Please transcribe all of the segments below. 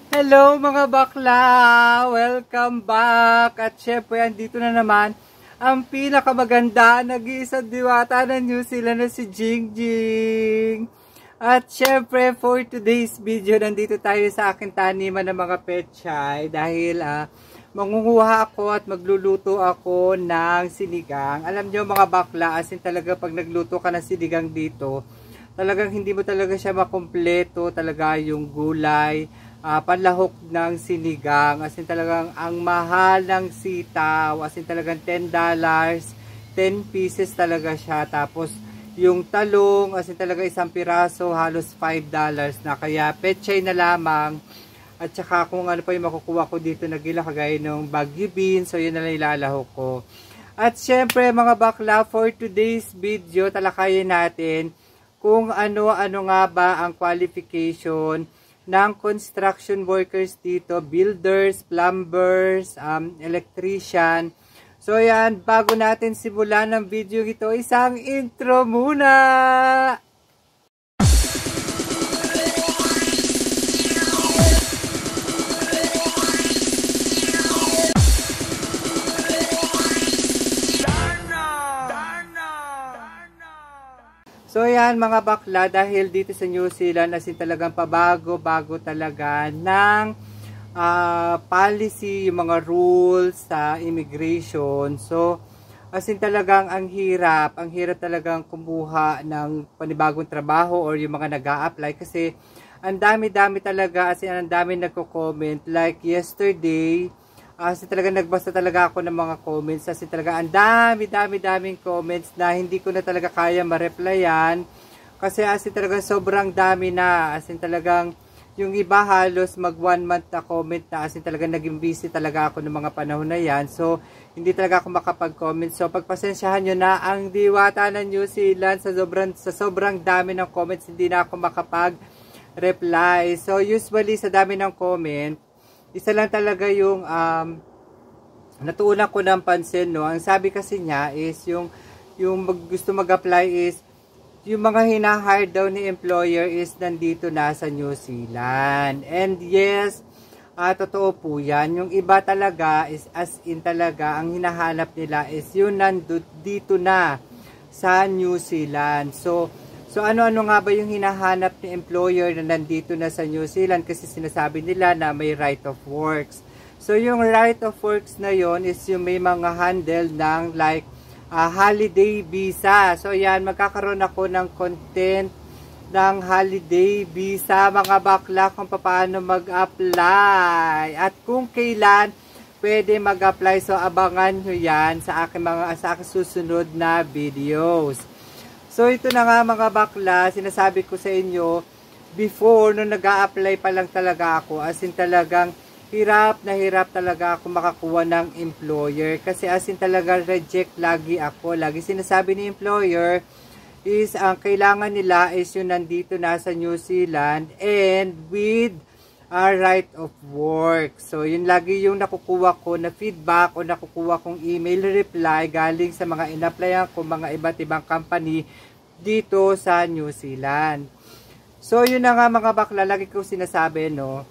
Hello mga bakla! Welcome back! At syempre, andito na naman ang pinakamaganda, nag-iisang diwata ng New Zealand na si Jingjing. At syempre, for today's video, nandito tayo sa aking taniman ng mga pechay dahil mangunguha ako at magluluto ako ng sinigang. Alam nyo mga bakla, as in talaga pag nagluto ka ng sinigang dito, talagang hindi mo talaga siya makompleto, talaga yung gulay, panlahok ng sinigang, as in talagang ang mahal ng sitaw, as in talagang $10, 10 pieces talaga siya, tapos yung talong, as in talaga isang piraso, halos $5 na, kaya pechay na lamang, at saka kung ano pa yung makukuha ko dito na gila, kagaya ng Baguio beans, so yun na lang ilalahok ko. At syempre mga bakla, for today's video, talakayin natin kung ano-ano nga ba ang qualification ng construction workers dito, builders, plumbers, electrician. So yan, bago natin simulan ng video ito, isang intro muna! So yan mga bakla, dahil dito sa New Zealand, as in talagang pabago-bago talaga ng policy, yung mga rules sa immigration. So as in talagang ang hirap talagang kumuha ng panibagong trabaho or yung mga nag-a-apply kasi ang dami-dami talaga, as in ang dami nagko-comment. Like yesterday, as in talaga nagbasa talaga ako ng mga comments, as in talaga ang daming comments na hindi ko na talaga kaya ma-replyan kasi as in talaga sobrang dami na, as in talagang yung iba halos mag 1 month na comment na, as in talaga naging busy talaga ako ng mga panahon na yan, so hindi talaga ako makapag-comment. So pagpasensyahan nyo na ang diwata ng New Zealand, sa sobrang dami ng comments hindi na ako makapag-reply. So usually sa dami ng comment, isa lang talaga yung natuunan ko ng pansin, no. Ang sabi kasi niya is yung gusto mag-apply is yung mga hina-hire daw ni employer is nandito na sa New Zealand. And yes, totoo po yan. Yung iba talaga is as in talaga ang hinahanap nila is yung nandito na sa New Zealand. So ano-ano nga ba yung hinahanap ni employer na nandito na sa New Zealand, kasi sinasabi nila na may right of works. So yung right of works na yon is yung may mga handle ng like holiday visa. So yan, magkakaroon ako ng content ng holiday visa mga bakla, kung paano mag-apply at kung kailan pwede mag-apply. So abangan nyo yan sa aking susunod na videos. So ito na nga mga bakla, sinasabi ko sa inyo, before, nung nag-a-apply pa lang talaga ako, as in talagang hirap talaga ako makakuha ng employer. Kasi as in talaga reject lagi ako. Lagi sinasabi ni employer is ang kailangan nila is yung nandito na sa New Zealand and with a right of work. So yun lagi yung nakukuha ko na feedback o nakukuha kong email reply galing sa mga in-applyan ko, mga iba't ibang company dito sa New Zealand. So yun na nga mga bakla, lagi ko sinasabi, no,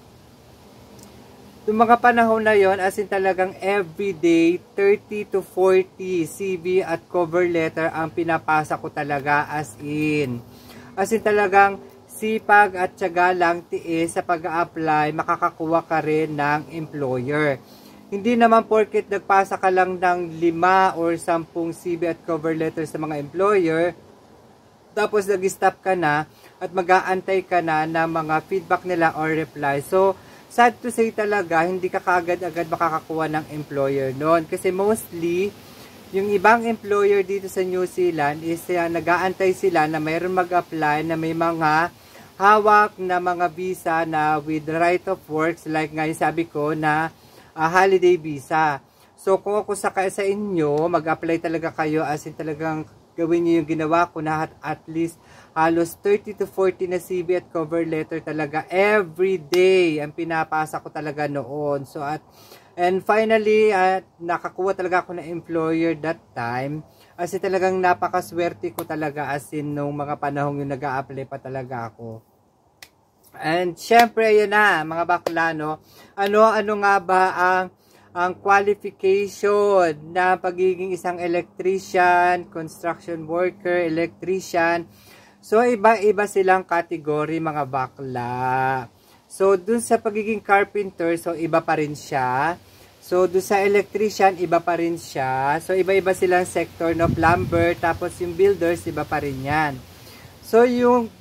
yung mga panahon na yon, as in talagang everyday 30 to 40 CV at cover letter ang pinapasa ko talaga, as in talagang sipag at tiyaga lang, tiis sa pag-a-apply, makakakuha ka rin ng employer. Hindi naman porket nagpasa ka lang ng 5 or 10 CV at cover letter sa mga employer, tapos nag-stop ka na at mag-aantay ka na ng mga feedback nila or reply. So, sad to say talaga, hindi ka kaagad-agad makakakuha ng employer noon. Kasi mostly, yung ibang employer dito sa New Zealand is nag-aantay sila na mayroon mag-apply na may mga hawak na mga visa na with right of works, like nga yung sabi ko na holiday visa. So, kung ako sa inyo, mag-apply talaga kayo, as in talagang gawin niyo yung ginawa ko na at least halos 30 to 40 na CV at cover letter talaga every day ang pinapasa ko talaga noon. So and finally nakakuha talaga ako ng employer that time. As in talagang napakaswerte ko talaga, as in nung mga panahong yung nag-a-apply pa talaga ako. And syempre, ayan na, mga bakla, no? Ano nga ba ang qualification na pagiging isang electrician, construction worker, electrician? So, iba-iba silang category, mga bakla. So, dun sa pagiging carpenter, so iba pa rin siya. So, dun sa electrician, iba pa rin siya. So, iba-iba silang sector, no? Plumber, tapos yung builders, iba pa rin yan. So, yung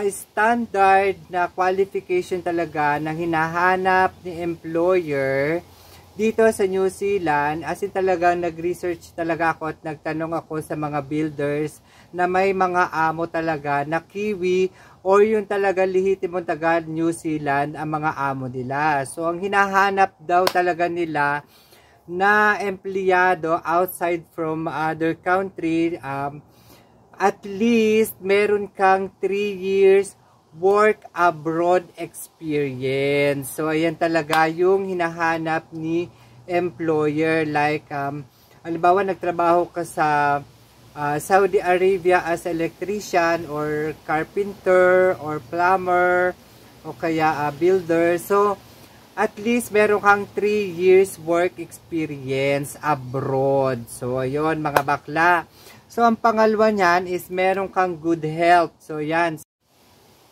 standard na qualification talaga na hinahanap ni employer dito sa New Zealand, as in talagang nag-research talaga ako at nagtanong ako sa mga builders na may mga amo talaga na Kiwi or yung talaga lehitimong taga New Zealand ang mga amo nila. So, ang hinahanap daw talaga nila na empleyado outside from other country, at least meron kang 3 years work abroad experience. So, ayan talaga yung hinahanap ni employer. Like, halimbawa, nagtrabaho ka sa Saudi Arabia as electrician or carpenter or plumber o kaya builder. So, at least meron kang 3 years work experience abroad. So, ayun mga bakla. So, ang pangalawa niyan is meron kang good health. So, yan.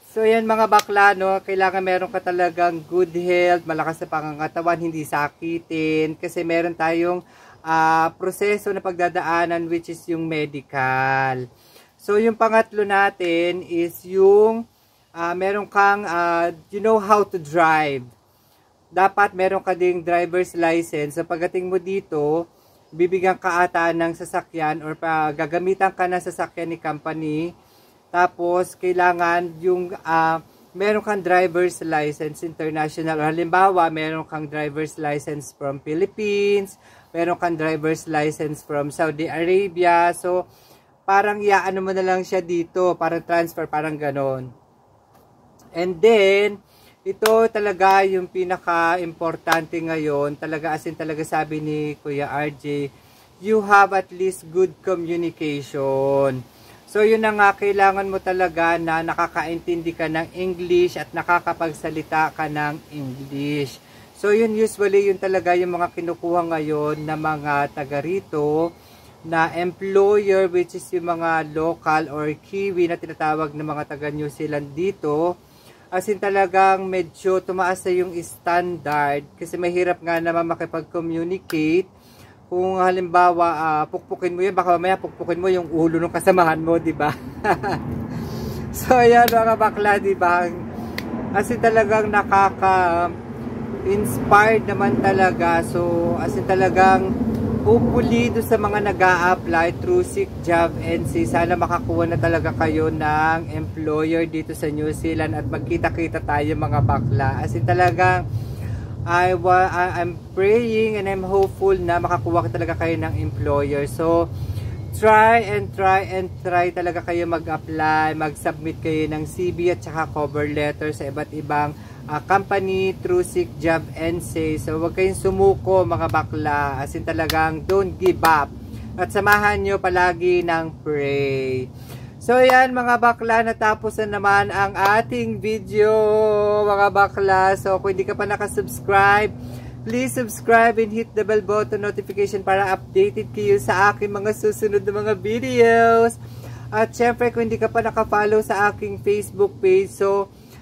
So, yan mga bakla, no? Kailangan meron ka talagang good health, malakas sa pangangatawan, hindi sakitin. Kasi meron tayong proseso na pagdadaanan which is yung medical. So, yung pangatlo natin is yung meron kang, you know how to drive. Dapat meron ka ding driver's license. So, pagdating mo dito, bibigyan ka ata ng sasakyan or gagamitan ka ng sasakyan ni company. Tapos, kailangan yung meron kang driver's license international. Or halimbawa, meron kang driver's license from Philippines, meron kang driver's license from Saudi Arabia. So, parang iaano mo na lang siya dito, parang transfer, parang ganon. And then, ito talaga yung pinaka-importante ngayon, talaga as in talaga sabi ni Kuya RJ, you have at least good communication. So yun na nga, kailangan mo talaga na nakakaintindi ka ng English at nakakapagsalita ka ng English. So yun usually yun talaga yung mga kinukuha ngayon na mga taga rito na employer, which is yung mga local or Kiwi na tinatawag ng mga taga New Zealand dito. As in talagang medyo tumaas na yung standard kasi mahirap nga naman makipag-communicate. Kung halimbawa pukpukin mo yun, baka mamaya pukpukin mo yung ulo ng kasamahan mo, di ba? So ayan mga bakla, di ba? As in talagang nakaka-inspired naman talaga. So as in talagang hopefully do sa mga nag-a-apply through SeekJob NC, sana makakuha na talaga kayo ng employer dito sa New Zealand at magkita-kita tayo mga bakla. As in talagang I'm praying and I'm hopeful na makakuha talaga kayo ng employer. So try talaga kayo mag-apply, mag-submit kayo ng CV at saka cover letter sa iba't ibang company through SeekJob NC. So huwag kayong sumuko mga bakla, as in talagang don't give up at samahan nyo palagi ng pray. So yan mga bakla, natapos na naman ang ating video mga bakla. So kung hindi ka pa nakasubscribe, please subscribe and hit the bell button notification para updated kayo sa aking mga susunod na mga videos. At syempre kung hindi ka pa nakafollow sa aking Facebook page,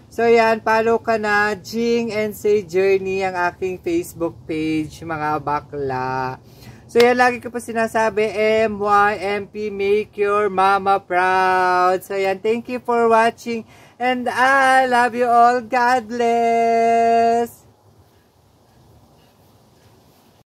So yan, follow ka na, Jing and Say Journey, ang aking Facebook page, mga bakla. So yan, lagi ko pa sinasabi, MYMP, make your mama proud. So yan, thank you for watching, and I love you all. God bless!